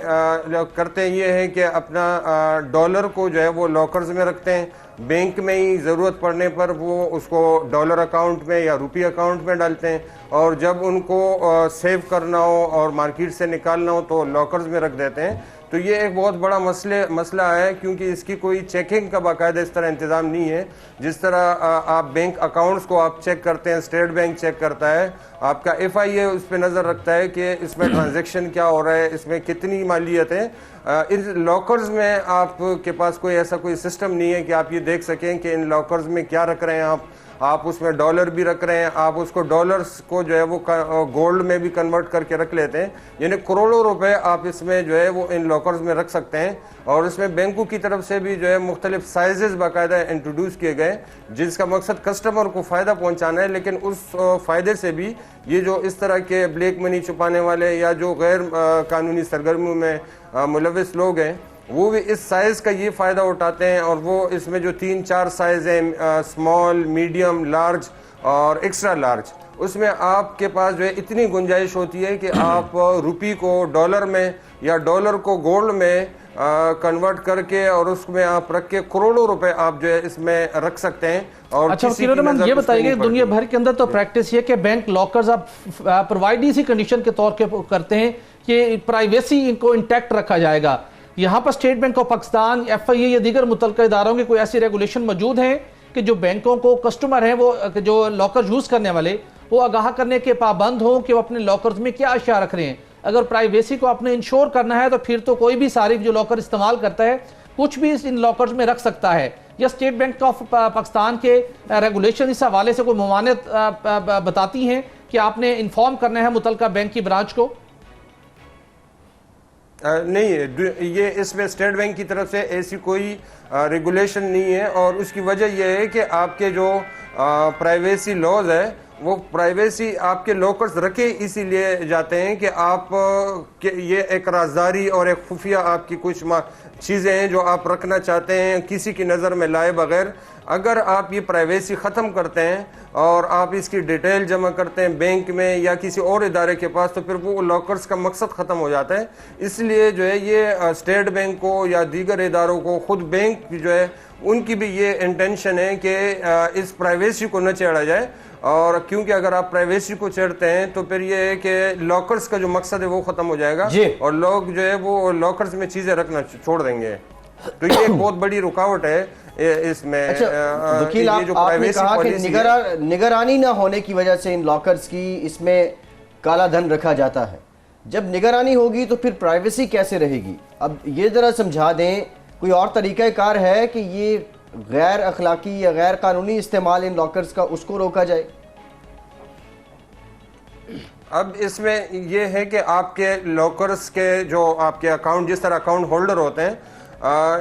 Speaker 6: करते ये हैं कि अपना डॉलर को जो है वो लॉकर्स में रखते हैं, बैंक में ही ज़रूरत पड़ने पर वो उसको डॉलर अकाउंट में या रुपये अकाउंट में डालते हैं, और जब उनको सेव करना हो और मार्केट से निकालना हो तो लॉकर्स में रख देते हैं। तो ये एक बहुत बड़ा मसला है, क्योंकि इसकी कोई चेकिंग का बाकायदा इस तरह इंतज़ाम नहीं है। जिस तरह आप बैंक अकाउंट्स को आप चेक करते हैं, स्टेट बैंक चेक करता है, आपका FIA उस पर नज़र रखता है कि इसमें ट्रांजैक्शन क्या हो रहा है, इसमें कितनी मालियत है। इन लॉकर्स में आपके पास कोई ऐसा कोई सिस्टम नहीं है कि आप ये देख सकें कि इन लॉकर्स में क्या रख रहे हैं आप उसमें डॉलर भी रख रहे हैं, आप उसको डॉलर्स को जो है वो गोल्ड में भी कन्वर्ट करके रख लेते हैं, यानी करोड़ों रुपए आप इसमें जो है वो इन लॉकर्स में रख सकते हैं। और इसमें बैंकों की तरफ से भी जो है मुख्तलिफ साइजेस बाकायदा इंट्रोड्यूस किए गए, जिसका मकसद कस्टमर को फ़ायदा पहुंचाना है। लेकिन उस फ़ायदे से भी ये जो इस तरह के ब्लैक मनी छुपाने वाले या जो गैर कानूनी सरगर्मियों में मुलविस लोग हैं, वो भी इस साइज़ का ये फ़ायदा उठाते हैं। और वो इसमें जो 3-4 साइज़ हैं, स्मॉल, मीडियम, लार्ज और एक्स्ट्रा लार्ज, उसमें आपके पास जो है इतनी गुंजाइश होती है कि आप रुपये को डॉलर में या डॉलर को गोल्ड में कन्वर्ट करके और उसमें आप रख के करोड़ों रुपए आप जो है इसमें रख सकते हैं। और
Speaker 2: अच्छा वकील रहमान, ये बताइए, दुनिया भर के अंदर तो प्रैक्टिस ये कि बैंक लॉकर्स आप प्रोवाइड इसी कंडीशन के तौर पे करते हैं कि प्राइवेसी इनको इंटैक्ट रखा जाएगा। यहाँ पर state bank of Pakistan, FIA या दीगर मुतल्लिका इदारों के कोई ऐसी रेगुलेशन मौजूद हैं कि जो बैंकों को कस्टमर हैं वो जो लॉकर यूज़ करने वाले वो आगाह करने के पाबंद हों कि वो अपने लॉकर्स में क्या अशिया रख रहे हैं? अगर प्राइवेसी को आपने इंश्योर करना है तो फिर तो कोई भी सारिफ जो लॉकर इस्तेमाल करता है कुछ भी इन लॉकर्स में रख सकता है, या स्टेट बैंक ऑफ पाकिस्तान के रेगुलेशन इस हवाले से कोई ममानियत बताती हैं कि आपने इन्फॉर्म करना है मुतल्लिका बैंक की ब्रांच को?
Speaker 6: नहीं, ये इसमें स्टेट बैंक की तरफ से ऐसी कोई रेगुलेशन नहीं है। और उसकी वजह यह है कि आपके जो प्राइवेसी लॉज है वो प्राइवेसी आपके लॉकर्स रखे इसीलिए जाते हैं कि आप ये एक राजदारी और एक खुफिया आपकी कुछ चीज़ें हैं जो आप रखना चाहते हैं किसी की नज़र में लाए बगैर। अगर आप ये प्राइवेसी ख़त्म करते हैं और आप इसकी डिटेल जमा करते हैं बैंक में या किसी और इदारे के पास, तो फिर वो लॉकर्स का मकसद ख़त्म हो जाता है। इसलिए जो है ये स्टेट बैंक को या दीगर इदारों को, खुद बैंक जो है उनकी भी ये इंटेंशन है कि इस प्राइवेसी को न छेड़ा जाए। और क्योंकि अगर आप प्राइवेसी को छेड़ते हैं तो फिर ये है कि लॉकर्स का जो मकसद है वो ख़त्म हो जाएगा और लोग जो है वो लॉकर्स में चीज़ें रखना छोड़ देंगे। तो ये एक बहुत बड़ी रुकावट है इसमें।
Speaker 1: अच्छा वकील, आपने कहा कि निगरानी ना होने की वजह से इन लॉकर्स की इसमें काला धन रखा जाता है। जब निगरानी होगी तो फिर प्राइवेसी कैसे रहेगी? अब ये जरा समझा दें, कोई और तरीक़ाकार है कि ये गैर अखलाकी या गैर कानूनी इस्तेमाल इन लॉकर्स का उसको रोका जाए?
Speaker 6: अब इसमें यह है कि आपके लॉकर्स के जो आपके अकाउंट, जिस तरह अकाउंट होल्डर होते हैं,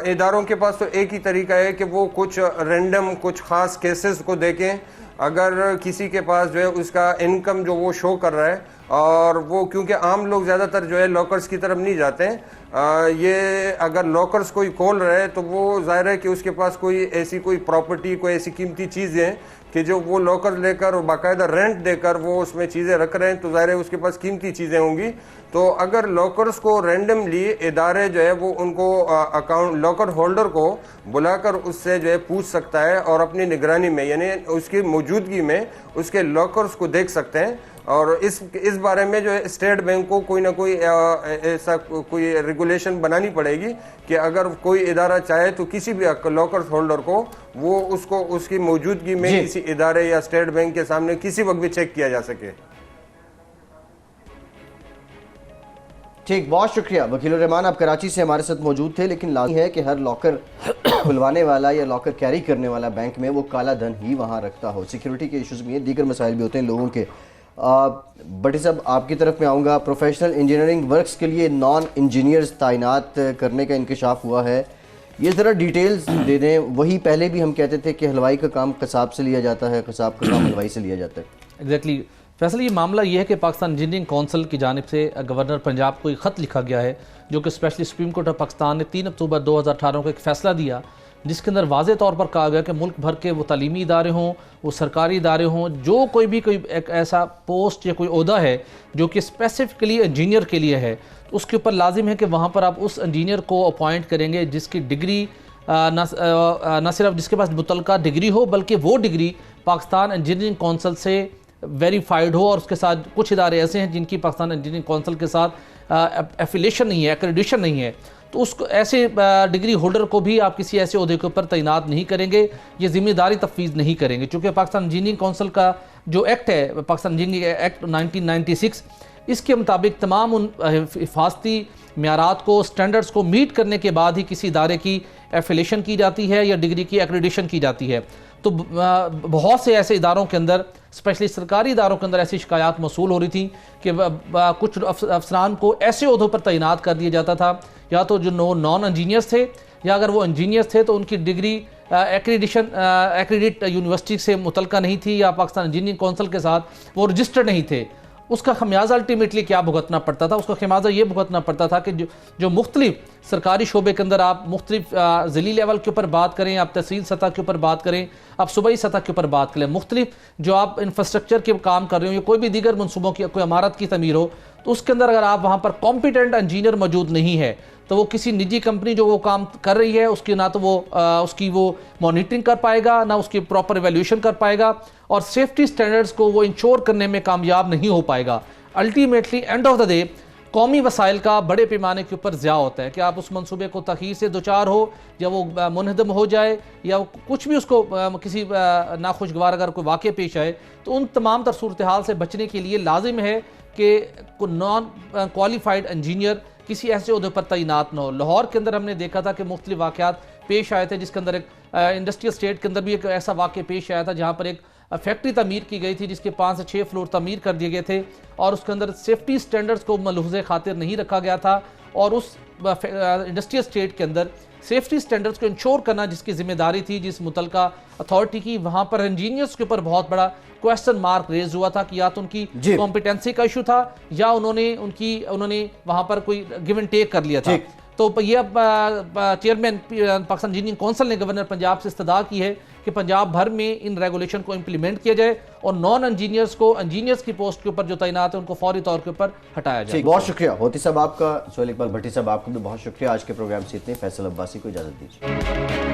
Speaker 6: इदारों के पास तो एक ही तरीका है कि वो कुछ रैंडम कुछ ख़ास केसेस को देखें। अगर किसी के पास जो है उसका इनकम जो वो शो कर रहा है, और वो क्योंकि आम लोग ज़्यादातर जो है लॉकर्स की तरफ नहीं जाते हैं, ये अगर लॉकर्स कोई खोल रहा है तो वो ज़ाहिर है कि उसके पास कोई ऐसी कोई प्रॉपर्टी, कोई ऐसी कीमती चीज़ें हैं कि जो वो लॉकर लेकर और बाकायदा रेंट देकर वो उसमें चीज़ें रख रहे हैं, तो ज़ाहिर है उसके पास कीमती चीज़ें होंगी। तो अगर लॉकर्स को रैंडमली इदारे जो है वो उनको अकाउंट लॉकर होल्डर को बुलाकर उससे जो है पूछ सकता है और अपनी निगरानी में, यानी उसकी मौजूदगी में उसके लॉकर्स को देख सकते हैं। और इस बारे में जो है स्टेट बैंक को कोई ना कोई ऐसा कोई रेगुलेशन बनानी पड़ेगी कि अगर कोई इदारा चाहे तो किसी भी लॉकर्स होल्डर को वो उसको उसकी मौजूदगी में किसी इदारे या स्टेट बैंक के सामने किसी वक्त भी चेक किया जा सके।
Speaker 1: ठीक, बहुत शुक्रिया वकील रहमान, आप कराची से हमारे साथ मौजूद थे। लेकिन लाजमी है कि हर लॉकर खुलवाने वाला या लॉकर कैरी करने वाला बैंक में वो काला धन ही वहाँ रखता हो। सिक्योरिटी के इश्यूज़ भी हैं, दीगर मसाइल भी होते हैं लोगों के। भट्टी साहब, आपकी तरफ में आऊँगा। प्रोफेशनल इंजीनियरिंग वर्क्स के लिए नॉन इंजीनियर्स तैनात करने का इंकशाफ हुआ है, ये ज़रा डिटेल्स दे दें। वही पहले भी हम कहते थे कि हलवाई का काम कसाब से लिया जाता है, कसाब का काम हलवाई से लिया जाता है।
Speaker 2: एग्जैक्टली फैसल, ये मामला ये है कि पाकिस्तान इंजीनियरिंग काउंसिल की जानिब से गवर्नर पंजाब को एक ख़त लिखा गया है, जो कि specially supreme court of Pakistan ने 3 अक्टूबर 2018 को एक फ़ैसला दिया, जिसके अंदर वाज़े तौर पर कहा गया कि मुल्क भर के वो तालीमी इदारे हों, वो सरकारी इदारे हों, जो कोई एक ऐसा पोस्ट या कोई ओहदा है जो कि स्पेसिफिकली इंजीनियर के लिए है, तो उसके ऊपर लाजिम है कि वहाँ पर आप उस इंजीनियर को अपॉइंट करेंगे जिसकी डिग्री न सिर्फ जिसके पास मुतलका डिग्री हो, बल्कि वो डिग्री पाकिस्तान इंजीनियरिंग कौंसिल से वेरीफाइड हो, और उसके साथ कुछ इदारे ऐसे हैं जिनकी पाकिस्तान इंजीनियरिंग कौंसिल के साथ एफिलेशन नहीं है, एक्रेडिशन नहीं है, तो उसको ऐसे डिग्री होल्डर को भी आप किसी ऐसे ओहदे के ऊपर तैनात नहीं करेंगे, ये जिम्मेदारी तफवीज़ नहीं करेंगे। चूँकि पाकिस्तान इंजीनियरिंग कौंसिल का जो एक्ट है, पाकिस्तान इंजीनियरिंग एक्ट 1996, इसके मुताबिक तमाम उन हिफाजती म्यारात को, स्टैंडर्ड्स को मीट करने के बाद ही किसी इदारे की एफिलेशन की जाती है या डिग्री की एक्रेडिशन की जाती है। तो बहुत से ऐसे इदारों के अंदर, स्पेशली सरकारी इदारों के अंदर ऐसी शिकायत मौसूल हो रही थी कि कुछ अफसरान को ऐसे ओहदों पर तैनात कर दिया जाता था, या तो जो नॉन इंजीनियर्स थे, या अगर वो इंजीनियर्स थे तो उनकी डिग्री एक्रेडिट यूनिवर्सिटी से मुतलका नहीं थी, या पाकिस्तान इंजीनियरिंग कौंसिल के साथ वो रजिस्टर्ड नहीं थे। उसका खमियाजा अल्टीमेटली क्या भुगतना पड़ता था? उसका खमियाजा ये भुगतना पड़ता था कि जो मुख्तलिफ सरकारी शोबे के अंदर आप मुख्तलिफ ज़िली लेवल के ऊपर बात करें, आप तहसील सतह के ऊपर बात करें, आप सूबाई सतह के ऊपर बात करें, मुख्तलिफ जो आप इंफ्रास्ट्रक्चर के काम कर रहे हो या कोई भी दीगर मनसूबों की कोई इमारत की तमीर हो, तो उसके अंदर अगर आप वहाँ पर कॉम्पिटेंट इंजीनियर मौजूद नहीं है, तो वो किसी निजी कंपनी जो वो काम कर रही है उसकी ना तो वो उसकी वो मॉनिटरिंग कर पाएगा, ना उसकी प्रॉपर एवेल्यूशन कर पाएगा, और सेफ्टी स्टैंडर्ड्स को वो इंश्योर करने में कामयाब नहीं हो पाएगा। Ultimately end of the day कौमी वसाइल का बड़े पैमाने के ऊपर ज़्या होता है कि आप उस मनसूबे को तखीर से दोचार हो, या वो मुनहदम हो जाए, या कुछ भी उसको किसी नाखुशगवार अगर कोई वाक़या पेश आए, तो उन तमाम तर सूरत हाल से बचने के लिए लाजिम है कि नॉन क्वालिफाइड इंजीनियर किसी ऐसे उहदे पर तैनात न हो। लाहौर के अंदर हमने देखा था कि मुख्तलिफ वाक़यात पेश आए थे, जिसके अंदर एक इंडस्ट्रियल स्टेट के अंदर भी एक ऐसा वाक़या पेश आया था जहाँ पर एक फैक्ट्री तमीर की गई थी जिसके 5 से 6 फ्लोर तमीर कर दिए गए थे, और उसके अंदर सेफ्टी स्टैंडर्ड्स को मलहूज़े खातिर नहीं रखा गया था, और उस इंडस्ट्रियल स्टेट के अंदर सेफ्टी स्टैंडर्ड्स को इंश्योर करना जिसकी जिम्मेदारी थी जिस मुतलका अथॉरिटी की, वहाँ पर इंजीनियर्स के ऊपर बहुत बड़ा क्वेश्चन मार्क रेज हुआ था कि या तो उनकी कॉम्पिटेंसी का इशू था, या उन्होंने वहाँ पर कोई गिव एंड टेक कर लिया था। तो ये चेयरमैन पाकिस्तान इंजीनियरिंग कौंसिल ने गवर्नर पंजाब से इस्तदा की है कि पंजाब भर में इन रेगुलेशन को इम्प्लीमेंट किया जाए, और नॉन इंजीनियर्स को इंजीनियर्स की पोस्ट के ऊपर जो तैनात है उनको फौरी तौर के ऊपर हटाया जाए।
Speaker 1: बहुत शुक्रिया होती साहब आपका, सोहेल इकबाल भट्टी साहब आपको भी बहुत शुक्रिया। आज के प्रोग्राम से इतने, फैसल अब्बासी को इजाज़त दीजिए।